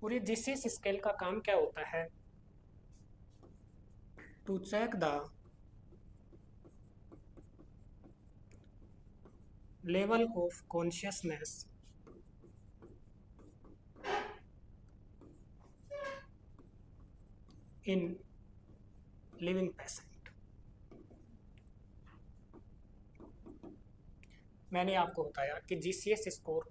और ये GCS scale का काम क्या होता है? To check the level of consciousness in living patient. मैंने आपको बताया कि जीसीएस स्कोर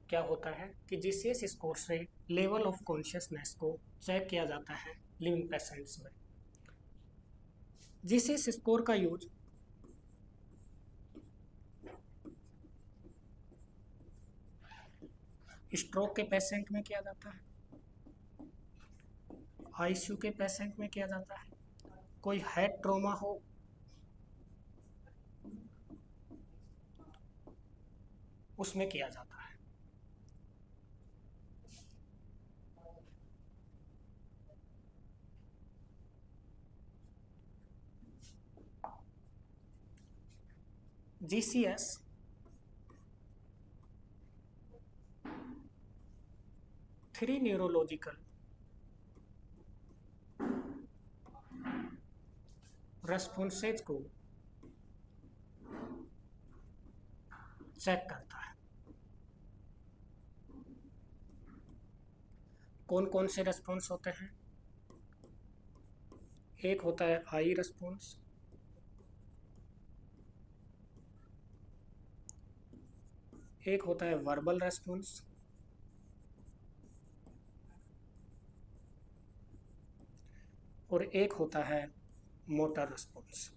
क्या होता है कि जीसीएस स्कोर से लेवल ऑफ कॉन्शियसनेस को चेक किया जाता है लिविंग पेशेंट्स में। जीसीएस स्कोर का यूज स्ट्रोक के पेशेंट में किया जाता है, आईसीयू के पेशेंट में किया जाता है, कोई हेड ट्रॉमा हो, उसमें किया जाता है। जीसीएस थ्री न्यूरोलॉजिकल रेस्पॉन्सेज को चेक करता है। कौन कौन से रेस्पॉन्स होते हैं? एक होता है आई रेस्पॉन्स, एक होता है वर्बल रेस्पॉन्स, और एक होता है मोटर रेस्पॉन्स।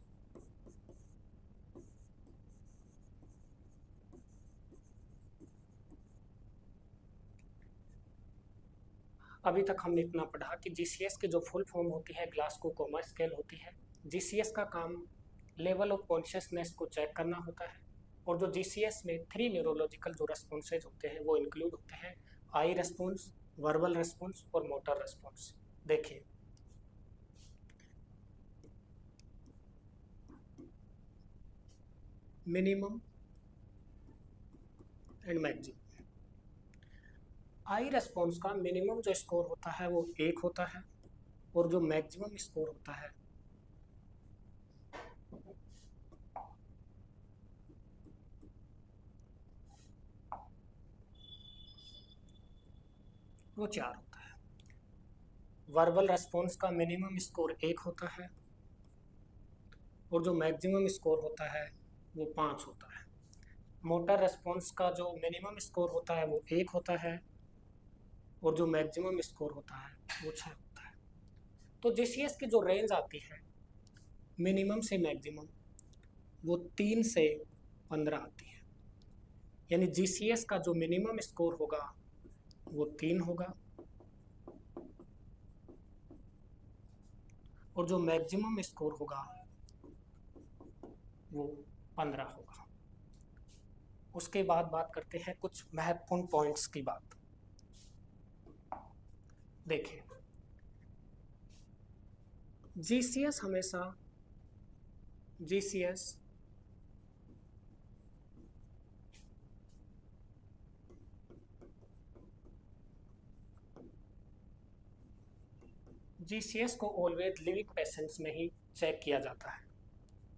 अभी तक हमने इतना पढ़ा कि जीसीएस की जो फुल फॉर्म होती है ग्लासगो कोमा स्केल होती है। जीसीएस का काम लेवल ऑफ कॉन्शियसनेस को चेक करना होता है, और जो जीसीएस में थ्री न्यूरोलॉजिकल जो रेस्पॉन्सेज होते हैं वो इंक्लूड होते हैं आई रेस्पॉन्स, वर्बल रेस्पॉन्स और मोटर रेस्पॉन्स। देखिए, minimum and maximum. I response का मिनिमम जो स्कोर होता है वो 1 होता है, और जो मैक्सिमम स्कोर होता है वो 4 होता है। वर्बल रेस्पॉन्स का मिनिमम स्कोर 1 होता है, और जो मैक्सिमम स्कोर होता है वो 5 होता है। मोटर रेस्पॉन्स का जो मिनिमम स्कोर होता है वो 1 होता है, और जो मैक्सिमम स्कोर होता है वो 6 होता है। तो जीसीएस की जो रेंज आती है मिनिमम से मैक्सिमम वो 3 से 15 आती है। यानी जीसीएस का जो मिनिमम स्कोर होगा वो 3 होगा, और जो मैक्सिमम स्कोर होगा वो 15 होगा। उसके बाद बात करते हैं कुछ महत्वपूर्ण पॉइंट्स की बात। देखिए, जीसीएस हमेशा जीसीएस जीसीएस को ऑलवेज लिविंग पेशेंट्स में ही चेक किया जाता है।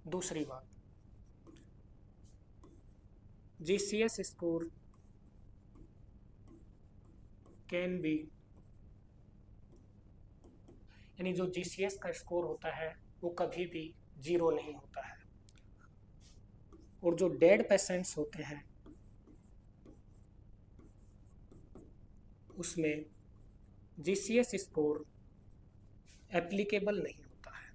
दूसरी बात, जीसीएस स्कोर कैन बी, यानी जो जीसीएस का स्कोर होता है वो कभी भी 0 नहीं होता है। और जो डेड पेशेंट्स होते हैं उसमें जीसीएस स्कोर एप्लीकेबल नहीं होता है।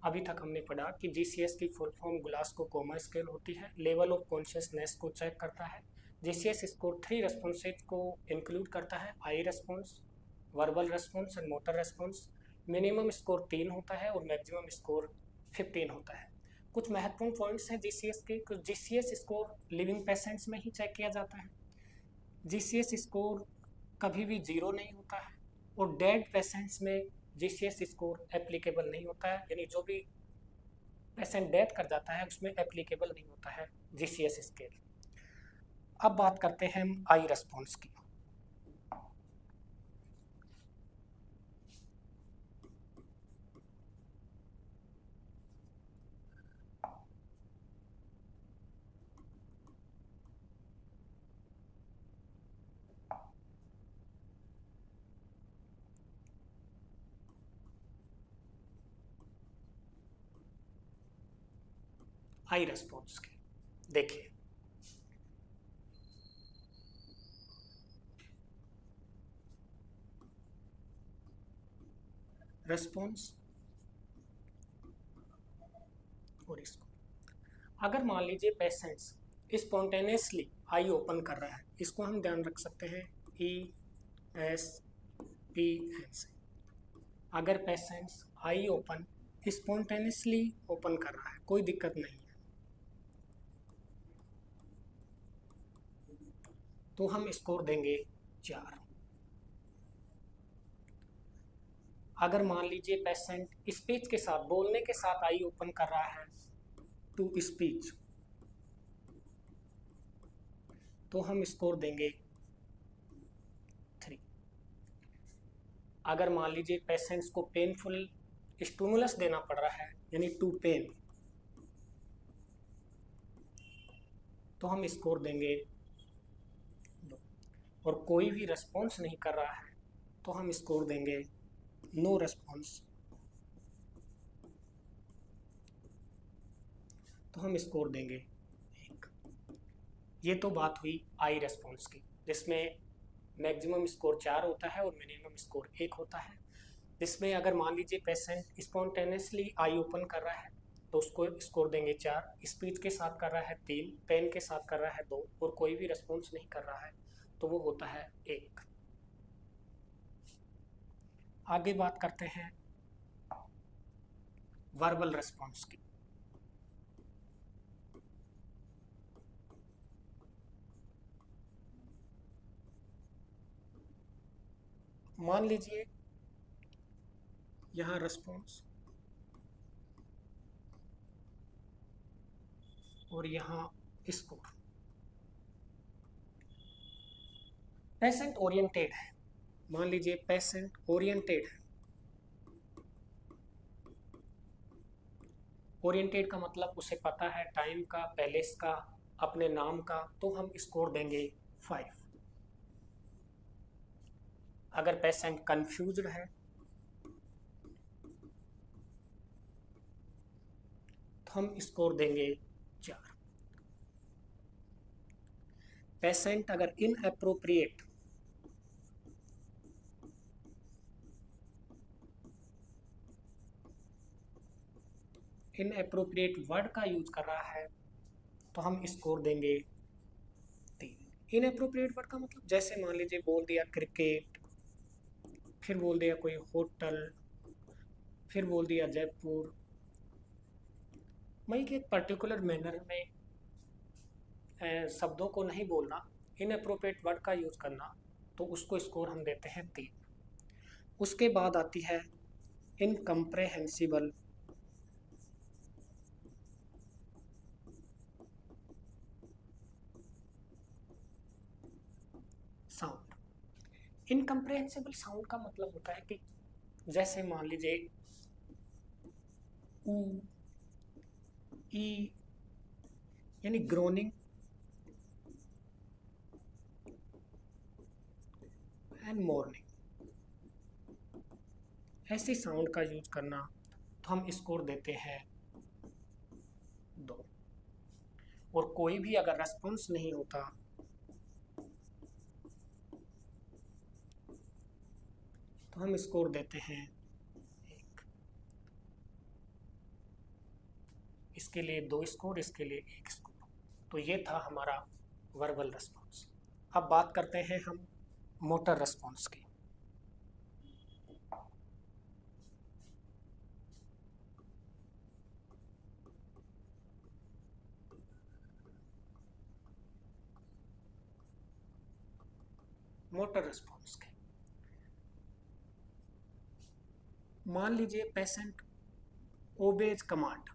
अभी तक हमने पढ़ा कि जीसीएस की full form Glasgow coma scale होती है, लेवल ऑफ कॉन्शियसनेस को चेक करता है। जीसीएस स्कोर 3 रेस्पॉन्सेज को इंक्लूड करता है, eye response, verbal response and motor response. Minimum score 3 होता है और मैक्सिमम स्कोर 15 होता है। कुछ महत्वपूर्ण पॉइंट्स हैं जीसीएस के। जीसीएस स्कोर लिविंग पेशेंट्स में ही चेक किया जाता है, जीसीएस स्कोर कभी भी 0 नहीं होता है, और डेड पेशेंट्स में जीसीएस स्कोर एप्लीकेबल नहीं होता है। यानी जो भी पेशेंट डेथ कर जाता है उसमें एप्लीकेबल नहीं होता है जीसीएस स्केल। अब बात करते हैं हम आई रेस्पॉन्स की। आई रेस्पॉन्स की देखिए, रेस्पॉन्स और इसको, अगर मान लीजिए पेशेंट्स स्पॉन्टेनियसली आई ओपन कर रहा है, इसको हम ध्यान रख सकते हैं ESPN से। अगर patients I open spontaneously open कर रहा है, कोई दिक्कत नहीं है, तो हम स्कोर देंगे 4। अगर मान लीजिए पेशेंट स्पीच के साथ, बोलने के साथ आई ओपन कर रहा है टू स्पीच, तो हम स्कोर देंगे 3। अगर मान लीजिए पेशेंट्स को पेनफुल स्टिमुलस देना पड़ रहा है, यानी टू पेन, तो हम स्कोर देंगे 2। और कोई भी रेस्पॉन्स नहीं कर रहा है, तो हम स्कोर देंगे नो रेस्पॉन्स, तो हम स्कोर देंगे 1। ये तो बात हुई आई रेस्पॉन्स की, जिसमें मैक्सिमम स्कोर 4 होता है और मिनिमम स्कोर 1 होता है। जिसमें अगर मान लीजिए पेशेंट स्पॉन्टेनियसली आई ओपन कर रहा है, तो उसको स्कोर देंगे 4, स्पीच के साथ कर रहा है 3, पेन के साथ कर रहा है 2, और कोई भी रेस्पॉन्स नहीं कर रहा है, तो वो होता है 1। आगे बात करते हैं वर्बल रेस्पॉन्स की। मान लीजिए यहाँ रेस्पॉन्स और यहाँ स्कोर, पेशेंट ओरिएंटेड है, मान लीजिए पेशेंट ओरिएंटेड है। ओरिएंटेड का मतलब उसे पता है टाइम का, पैलेस का, अपने नाम का, तो हम स्कोर देंगे 5। अगर पेशेंट कंफ्यूज्ड है, तो हम स्कोर देंगे 4। पेशेंट अगर इनअप्रोप्रिएट वर्ड का यूज कर रहा है, तो हम स्कोर देंगे 3। इनअप्रोप्रिएट वर्ड का मतलब जैसे मान लीजिए बोल दिया क्रिकेट, फिर बोल दिया कोई होटल, फिर बोल दिया जयपुर, मैं एक पर्टिकुलर मैनर में शब्दों को नहीं बोलना, इनअप्रोप्रिएट वर्ड का यूज करना, तो उसको स्कोर हम देते हैं 3। उसके बाद आती है इनकम्प्रेहेंसिबल साउंड। इनकम्प्रेहेंसिबल साउंड का मतलब होता है कि जैसे मान लीजिए ऊ, ई, यानी ग्रोनिंग एंड मॉर्निंग, ऐसे साउंड का यूज करना, तो हम स्कोर देते हैं 2। और कोई भी अगर रेस्पॉन्स नहीं होता, तो हम स्कोर देते हैं 1। इसके लिए 2 स्कोर, इसके लिए 1 स्कोर। तो ये था हमारा वर्बल रेस्पॉन्स। अब बात करते हैं हम मोटर रेस्पॉन्स की। मोटर रेस्पॉन्स की, मान लीजिए पेशेंट ओबेज कमांड,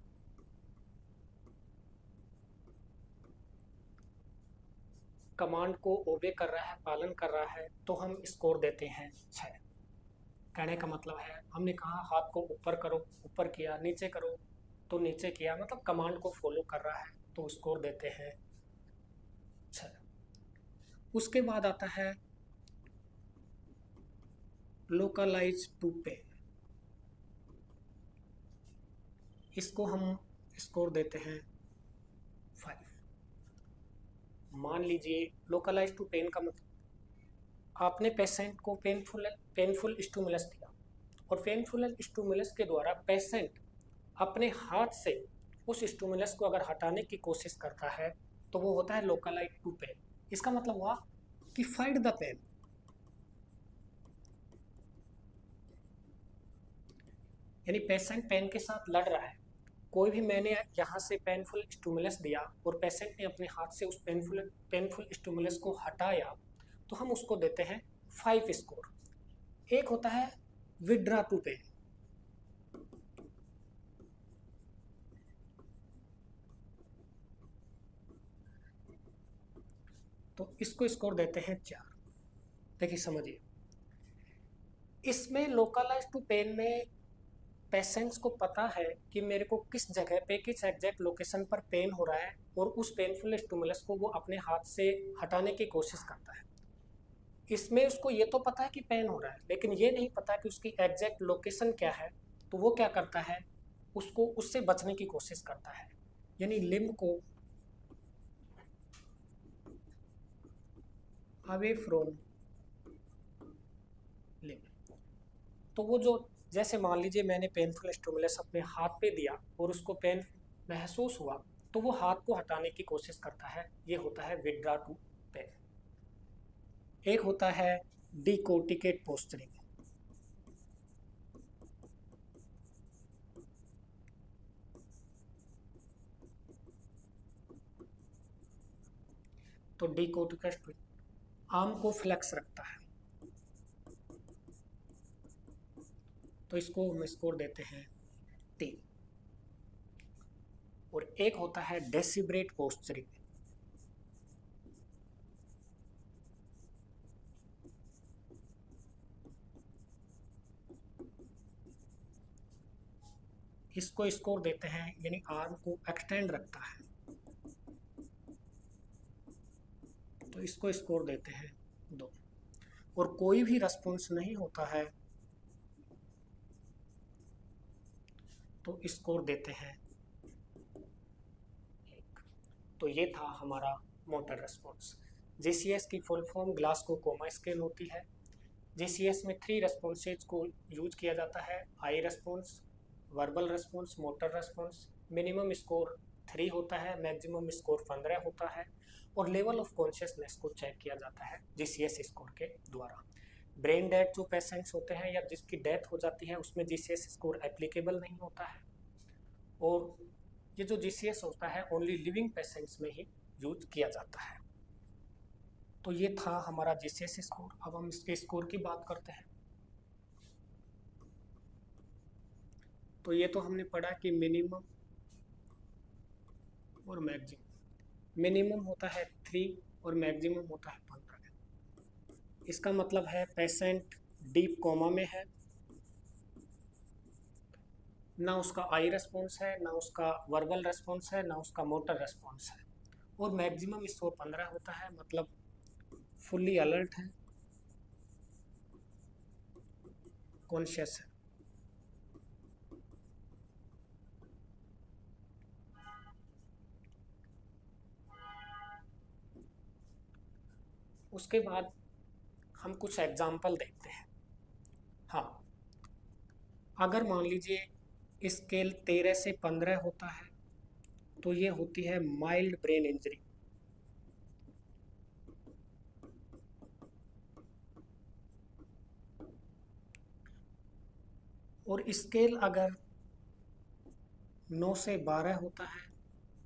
कमांड को ओबे कर रहा है, पालन कर रहा है, तो हम स्कोर देते हैं 6। कहने का मतलब है हमने कहा हाथ को ऊपर करो, ऊपर किया, नीचे करो तो नीचे किया, मतलब कमांड को फॉलो कर रहा है, तो स्कोर देते हैं 6। उसके बाद आता है लोकलाइज टू पेन, इसको हम स्कोर देते हैं 5। मान लीजिए लोकलाइज टू पेन का मतलब आपने पेशेंट को पेनफुल स्टिमुलस दिया और पेनफुल स्टिमुलस के द्वारा पेशेंट अपने हाथ से उस स्टिमुलस को अगर हटाने की कोशिश करता है तो वो होता है लोकलाइज टू पेन। इसका मतलब हुआ कि फाइट द पेन, यानी पेशेंट पेन के साथ लड़ रहा है। कोई भी मैंने यहाँ से पेनफुल स्टिमुलस दिया और पेशेंट ने अपने हाथ से उस पेनफुल स्टिमुलस को हटाया तो हम उसको देते हैं 5 स्कोर। एक होता है विड्रा टू पेन, तो इसको स्कोर देते हैं 4। देखिए समझिए, इसमें लोकलाइज टू पेन में पेशेंट्स को पता है कि मेरे को किस जगह पे, किस एग्जैक्ट लोकेशन पर पेन हो रहा है और उस पेनफुल स्टिमुलस को वो अपने हाथ से हटाने की कोशिश करता है। इसमें उसको ये तो पता है कि पेन हो रहा है, लेकिन ये नहीं पता कि उसकी एग्जैक्ट लोकेशन क्या है। तो वो क्या करता है, उसको उससे बचने की कोशिश करता है, यानी लिम्ब को अवे फ्रॉम लिम्ब। तो वो जो, जैसे मान लीजिए मैंने पेनफुल स्टिमुलस अपने हाथ पे दिया और उसको पेन महसूस हुआ तो वो हाथ को हटाने की कोशिश करता है, ये होता है विड्रा टू पेन। एक होता है डिकोर्टिकेट पोस्चरिंग, तो डिकोर्टिकेट आर्म को फ्लेक्स रखता है, तो इसको हम स्कोर देते हैं 3। और एक होता है डेसिब्रेट पोस्चरिंग, इसको स्कोर देते हैं, यानी आर्म को एक्सटेंड रखता है, तो इसको स्कोर देते हैं 2। और कोई भी रेस्पॉन्स नहीं होता है तो स्कोर देते हैं 1। तो ये था हमारा मोटर रेस्पॉन्स। जीसीएस की full form Glasgow coma scale होती है। जीसीएस में 3 रेस्पॉन्सेज को यूज किया जाता है, eye response, verbal response, motor response. Minimum score 3 होता है, मैक्सिमम स्कोर 15 होता है और लेवल ऑफ कॉन्शियसनेस को चेक किया जाता है जीसीएस स्कोर के द्वारा। ब्रेन डेथ जो पेशेंट्स होते हैं या जिसकी डेथ हो जाती है उसमें जीसीएस स्कोर एप्लीकेबल नहीं होता है, और ये जो जीसीएस होता है ओनली लिविंग पेशेंट्स में ही यूज किया जाता है। तो ये था हमारा जीसीएस स्कोर। अब हम इसके स्कोर की बात करते हैं। तो ये तो हमने पढ़ा कि मिनिमम और मैक्सिमम। मिनिमम होता है 3 और मैक्सिमम होता है 15। इसका मतलब है पेशेंट डीप कोमा में है, ना उसका आई रेस्पॉन्स है, ना उसका वर्बल रेस्पॉन्स है, ना उसका मोटर रेस्पॉन्स है, और मैक्सिमम स्कोर 15 होता है, मतलब फुल्ली अलर्ट है, कॉन्शियस है। उसके बाद हम कुछ एग्जाम्पल देखते हैं। हाँ, अगर मान लीजिए स्केल 13 से 15 होता है तो ये होती है माइल्ड ब्रेन इंजरी। और स्केल अगर 9 से 12 होता है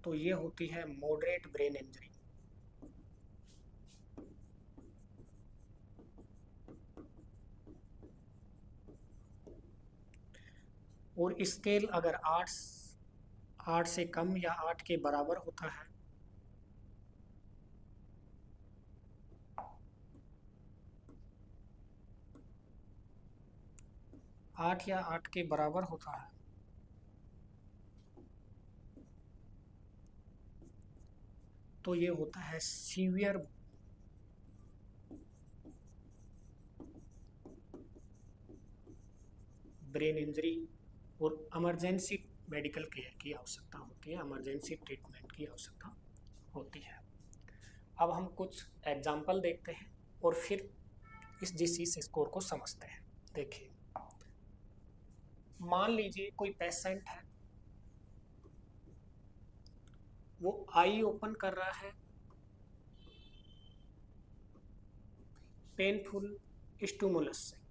तो ये होती है मॉडरेट ब्रेन इंजरी। और स्केल अगर 8 से कम या 8 के बराबर होता है 8 या 8 के बराबर होता है तो ये होता है सीवियर ब्रेन इंजरी और इमरजेंसी मेडिकल केयर की आवश्यकता होती है, इमरजेंसी ट्रीटमेंट की आवश्यकता होती है। अब हम कुछ एग्जाम्पल देखते हैं और फिर इस जीसीएस स्कोर को समझते हैं। देखिए, मान लीजिए कोई पेशेंट है, वो आई ओपन कर रहा है पेनफुल स्टिमुलस से,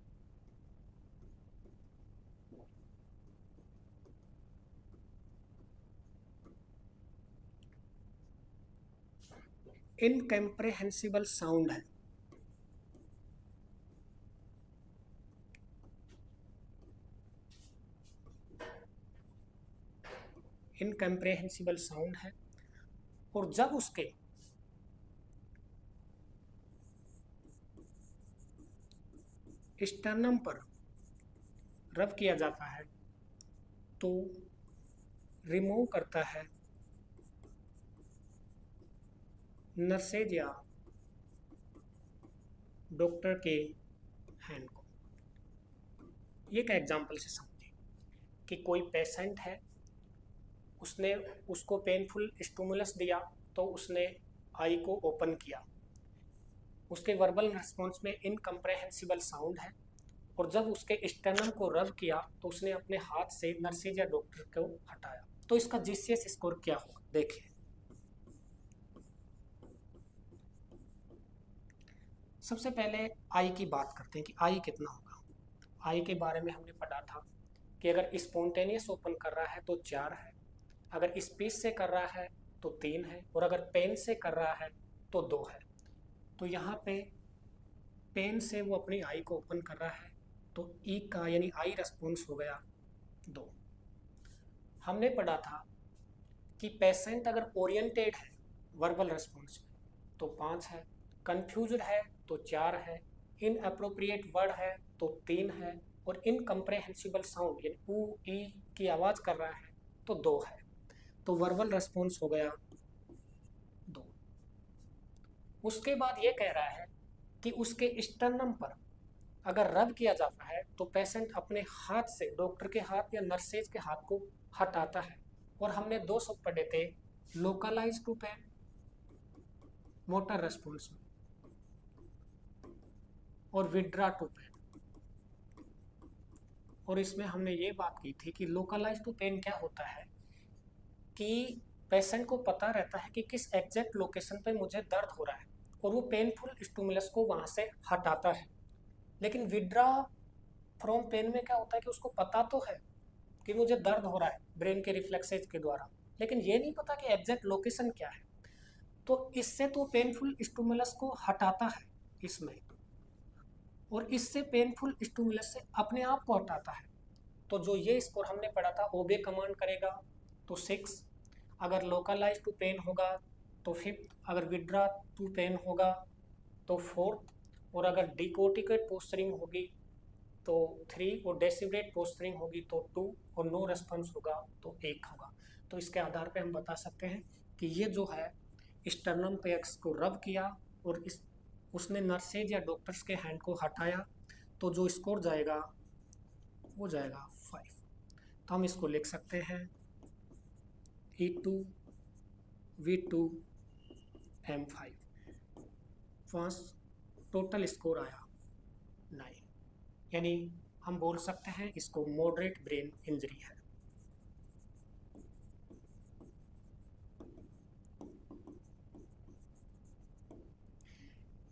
इनकम्प्रेहेंसिबल साउंड है, इनकम्प्रेहेंसिबल साउंड है, और जब उसके स्टर्नम पर रब किया जाता है तो रिमूव करता है नर्सेज या डॉक्टर के हैंड को। एक एग्जांपल से समझिए कि कोई पेशेंट है, उसने उसको पेनफुल स्टिमुलस दिया तो उसने आई को ओपन किया, उसके वर्बल रिस्पॉन्स में इनकम्प्रेहेंसिबल साउंड है, और जब उसके स्टर्नम को रब किया तो उसने अपने हाथ से नर्सेज या डॉक्टर को हटाया। तो इसका जीसीएस स्कोर क्या होगा? देखिए, सबसे पहले आई की बात करते हैं कि आई कितना होगा। आई के बारे में हमने पढ़ा था कि अगर स्पॉन्टेनियस ओपन कर रहा है तो 4 है, अगर स्पीच से कर रहा है तो 3 है, और अगर पेन से कर रहा है तो 2 है। तो यहाँ पे पेन से वो अपनी आई को ओपन कर रहा है तो ई का यानी आई रेस्पॉन्स हो गया 2। हमने पढ़ा था कि पेशेंट अगर ओरिएंटेड है वर्बल रेस्पॉन्स में तो 5 है, कंफ्यूज्ड है तो 4 है, इनअप्रोप्रिएट वर्ड है तो 3 है, और इनकम्प्रेहेंसिबल साउंड यानी ऊ ई की आवाज़ कर रहा है तो 2 है। तो वर्बल रेस्पॉन्स हो गया 2। उसके बाद ये कह रहा है कि उसके स्टर्नम पर अगर रब किया जाता है तो पेशेंट अपने हाथ से डॉक्टर के हाथ या नर्सेज के हाथ को हटाता है, और हमने 2 शब्द पढ़े थे, localise to pain, motor response में, और विड्रा टू पेन। और इसमें हमने ये बात की थी कि लोकलाइज टू पेन क्या होता है कि पेशेंट को पता रहता है कि किस एग्जैक्ट लोकेशन पे मुझे दर्द हो रहा है और वो पेनफुल स्टिमुलस को वहाँ से हटाता है। लेकिन विड्रा फ्रॉम पेन में क्या होता है कि उसको पता तो है कि मुझे दर्द हो रहा है ब्रेन के रिफ्लेक्सेज के द्वारा, लेकिन ये नहीं पता कि एग्जैक्ट लोकेशन क्या है। तो इससे तो पेनफुल स्टिमुलस को हटाता है इसमें, और इससे पेनफुल स्टिमुलस से अपने आप को हटाता है। तो जो ये स्कोर हमने पढ़ा था, ओबे कमांड करेगा तो 6, अगर लोकलाइज टू पेन होगा तो 5th, अगर विड्रा टू पेन होगा तो 4th, और अगर डिकोटिकेट पोस्चरिंग होगी तो 3, और डेसिब्रेट पोस्चरिंग होगी तो 2, और नो रेस्पॉन्स होगा तो 1 होगा। तो इसके आधार पे हम बता सकते हैं कि ये जो है स्टर्नम पे एक्स को रब किया और इस उसने नर्सेज या डॉक्टर्स के हैंड को हटाया, तो जो स्कोर जाएगा वो जाएगा 5। तो हम इसको लिख सकते हैं E2 V2 M5। First total score आया 9, यानी हम बोल सकते हैं इसको मॉडरेट ब्रेन इंजरी है।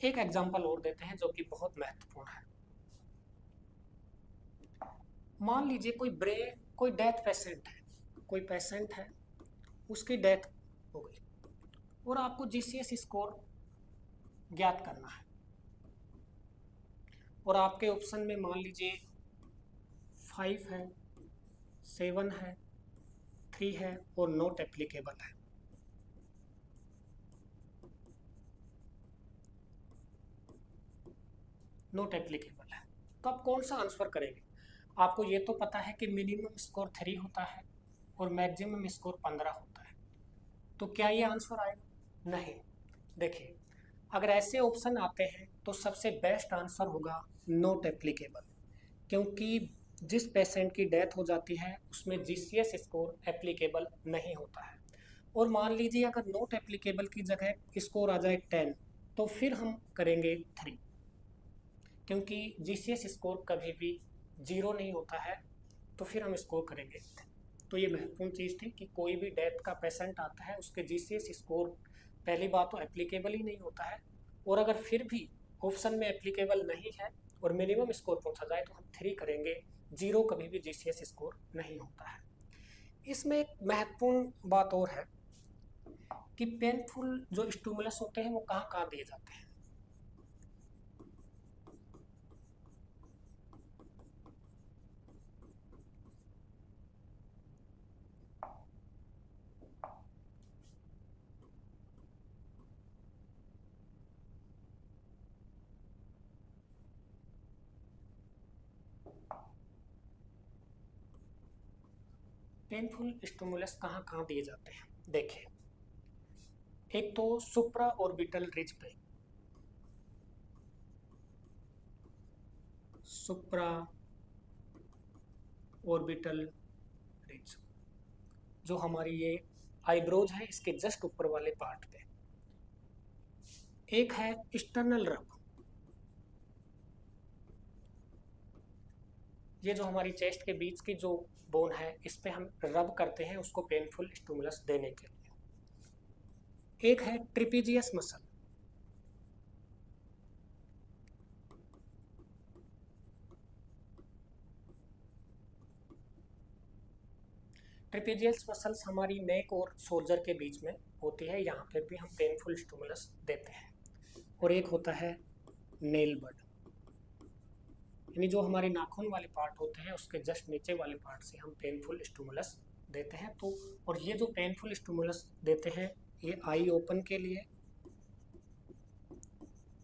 एक एग्जांपल और देते हैं जो कि बहुत महत्वपूर्ण है। मान लीजिए कोई डेथ पेशेंट है, कोई पेशेंट है, उसकी डेथ हो गई और आपको जीसीएस स्कोर ज्ञात करना है, और आपके ऑप्शन में मान लीजिए 5 है, 7 है, 3 है और नॉट एप्लीकेबल है। नॉट एप्लीकेबल है, तो आप कौन सा आंसर करेंगे? आपको ये तो पता है कि मिनिमम स्कोर 3 होता है और मैक्सिमम स्कोर 15 होता है, तो क्या ये आंसर आएगा? नहीं। देखिए, अगर ऐसे ऑप्शन आते हैं तो सबसे बेस्ट आंसर होगा नॉट एप्लीकेबल, क्योंकि जिस पेशेंट की डेथ हो जाती है उसमें जीसीएस स्कोर एप्लीकेबल नहीं होता है। और मान लीजिए अगर नॉट एप्लीकेबल की जगह स्कोर आ जाए 10, तो फिर हम करेंगे 3, क्योंकि जीसीएस स्कोर कभी भी 0 नहीं होता है, तो फिर हम स्कोर करेंगे। तो ये महत्वपूर्ण चीज़ थी कि कोई भी डेथ का पेशेंट आता है उसके जीसीएस स्कोर पहली बात तो एप्लीकेबल ही नहीं होता है, और अगर फिर भी ऑप्शन में एप्लीकेबल नहीं है और मिनिमम स्कोर पूछा जाए तो हम 3 करेंगे। 0 कभी भी जीसीएस स्कोर नहीं होता है। इसमें एक महत्वपूर्ण बात और है कि पेनफुल जो स्टिमुलस होते हैं वो कहाँ कहाँ दिए जाते हैं। पेनफुल स्टिमुलस कहाँ कहाँ दिए जाते हैं, देखिए, एक तो सुप्रा ऑर्बिटल रिज पे, सुप्रा ऑर्बिटल रिज, जो हमारी ये आईब्रोज है इसके जस्ट ऊपर वाले पार्ट पे। एक है एक्सटर्नल रब, ये जो हमारी चेस्ट के बीच की जो बोन है इस पे हम रब करते हैं उसको पेनफुल स्टिमुलस देने के लिए। एक है ट्रिपीजियस मसल, ट्रिपीजियस मसल्स हमारी नेक और शोल्डर के बीच में होती है, यहाँ पे भी हम पेनफुल स्टिमुलस देते हैं। और एक होता है नेल बड, यानी जो हमारे नाखून वाले पार्ट होते हैं उसके जस्ट नीचे वाले पार्ट से हम पेनफुल स्टिमुलस देते हैं। तो और ये जो पेनफुल स्टिमुलस देते हैं ये आई ओपन के लिए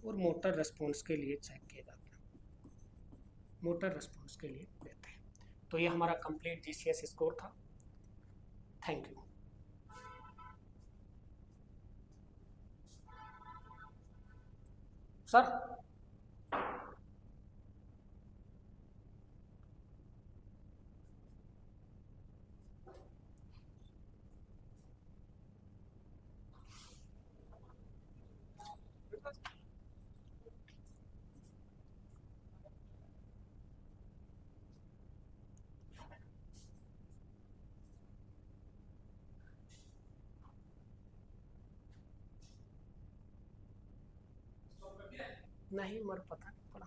और मोटर रेस्पॉन्स के लिए चेक किया जाता है, मोटर रेस्पॉन्स के लिए देते हैं। तो ये हमारा कंप्लीट जीसीएस स्कोर था। Thank you sir. नहीं, मर पता नहीं पड़ा।